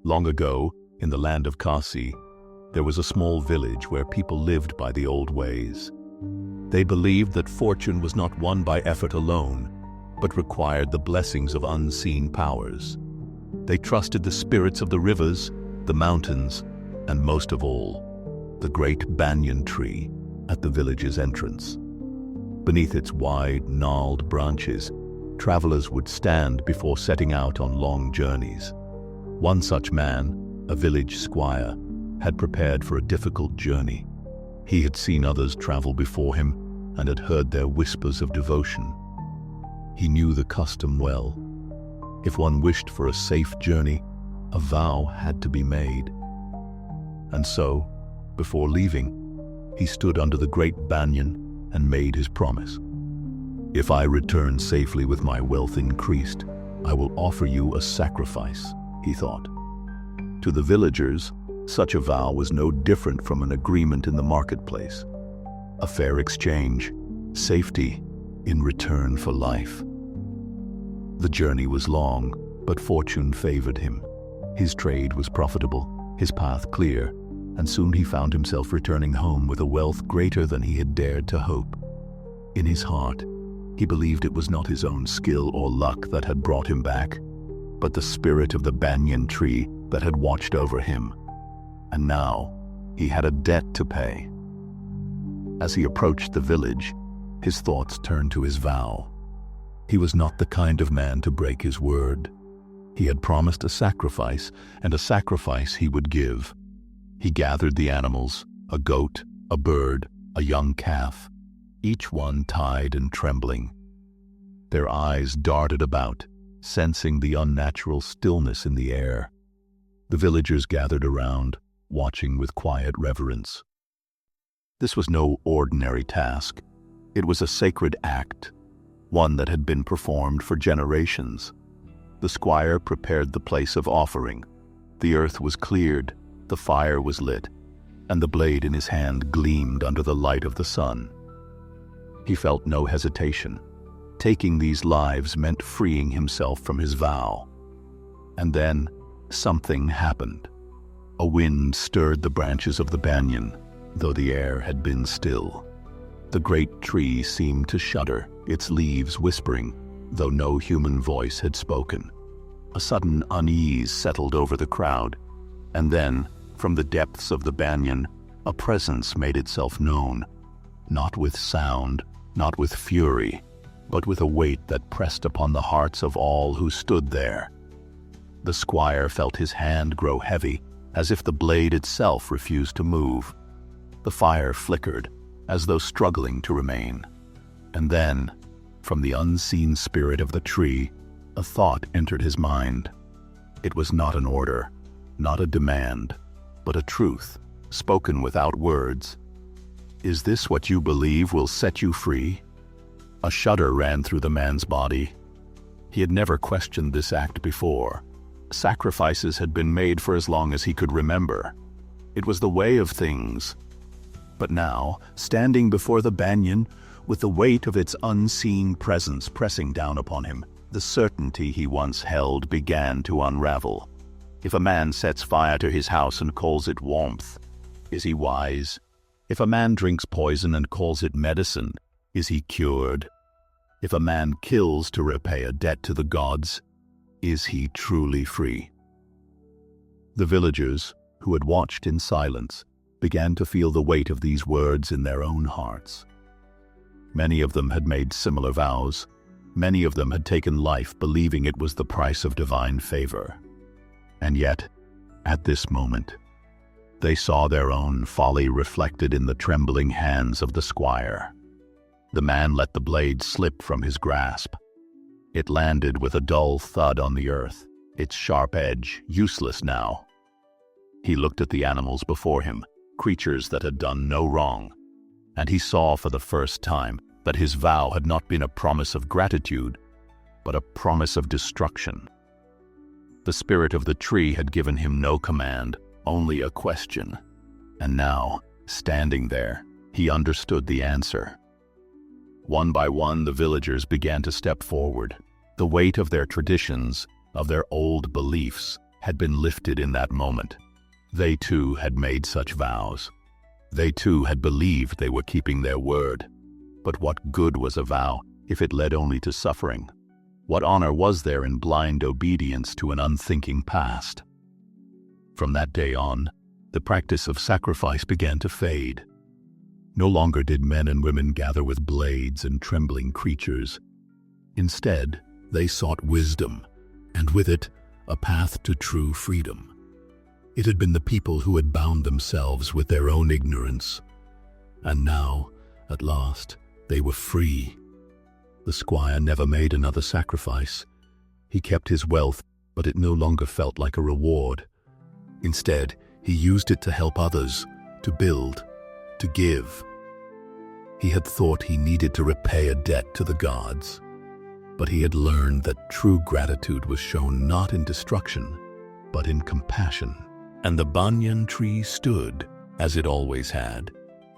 Long ago, in the land of Kasi, there was a small village where people lived by the old ways. They believed that fortune was not won by effort alone, but required the blessings of unseen powers. They trusted the spirits of the rivers, the mountains, and most of all, the great banyan tree at the village's entrance. Beneath its wide, gnarled branches, travelers would stand before setting out on long journeys. One such man, a village squire, had prepared for a difficult journey. He had seen others travel before him and had heard their whispers of devotion. He knew the custom well. If one wished for a safe journey, a vow had to be made. And so, before leaving, he stood under the great banyan and made his promise. "If I return safely with my wealth increased, I will offer you a sacrifice," he thought. To the villagers, such a vow was no different from an agreement in the marketplace. A fair exchange, safety in return for life. The journey was long, but fortune favored him. His trade was profitable, his path clear, and soon he found himself returning home with a wealth greater than he had dared to hope. In his heart, he believed it was not his own skill or luck that had brought him back, but the spirit of the banyan tree that had watched over him. And now, he had a debt to pay. As he approached the village, his thoughts turned to his vow. He was not the kind of man to break his word. He had promised a sacrifice, and a sacrifice he would give. He gathered the animals, a goat, a bird, a young calf, each one tied and trembling. Their eyes darted about, sensing the unnatural stillness in the air. The villagers gathered around, watching with quiet reverence. This was no ordinary task. It was a sacred act, one that had been performed for generations. The squire prepared the place of offering. The earth was cleared, the fire was lit, and the blade in his hand gleamed under the light of the sun. He felt no hesitation. Taking these lives meant freeing himself from his vow. And then, something happened. A wind stirred the branches of the banyan, though the air had been still. The great tree seemed to shudder, its leaves whispering, though no human voice had spoken. A sudden unease settled over the crowd, and then, from the depths of the banyan, a presence made itself known, not with sound, not with fury, but with a weight that pressed upon the hearts of all who stood there. The squire felt his hand grow heavy, as if the blade itself refused to move. The fire flickered, as though struggling to remain. And then, from the unseen spirit of the tree, a thought entered his mind. It was not an order, not a demand, but a truth, spoken without words. "Is this what you believe will set you free?" A shudder ran through the man's body. He had never questioned this act before. Sacrifices had been made for as long as he could remember. It was the way of things. But now, standing before the banyan, with the weight of its unseen presence pressing down upon him, the certainty he once held began to unravel. If a man sets fire to his house and calls it warmth, is he wise? If a man drinks poison and calls it medicine, is he cured? If a man kills to repay a debt to the gods, is he truly free? The villagers, who had watched in silence, began to feel the weight of these words in their own hearts. Many of them had made similar vows. Many of them had taken life believing it was the price of divine favor. And yet, at this moment, they saw their own folly reflected in the trembling hands of the squire. The man let the blade slip from his grasp. It landed with a dull thud on the earth, its sharp edge useless now. He looked at the animals before him, creatures that had done no wrong, and he saw for the first time that his vow had not been a promise of gratitude, but a promise of destruction. The spirit of the tree had given him no command, only a question, and now, standing there, he understood the answer. One by one, the villagers began to step forward. The weight of their traditions, of their old beliefs, had been lifted in that moment. They too had made such vows. They too had believed they were keeping their word. But what good was a vow if it led only to suffering? What honor was there in blind obedience to an unthinking past? From that day on, the practice of sacrifice began to fade. No longer did men and women gather with blades and trembling creatures. Instead, they sought wisdom, and with it, a path to true freedom. It had been the people who had bound themselves with their own ignorance. And now, at last, they were free. The squire never made another sacrifice. He kept his wealth, but it no longer felt like a reward. Instead, he used it to help others, to build, to give. He had thought he needed to repay a debt to the gods, but he had learned that true gratitude was shown not in destruction, but in compassion. And the banyan tree stood, as it always had,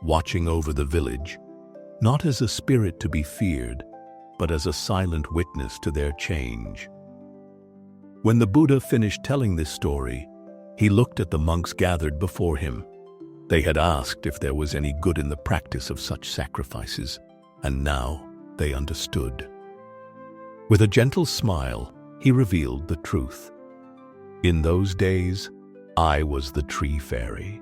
watching over the village, not as a spirit to be feared, but as a silent witness to their change. When the Buddha finished telling this story, he looked at the monks gathered before him. They had asked if there was any good in the practice of such sacrifices, and now they understood. With a gentle smile, he revealed the truth. In those days, I was the tree fairy.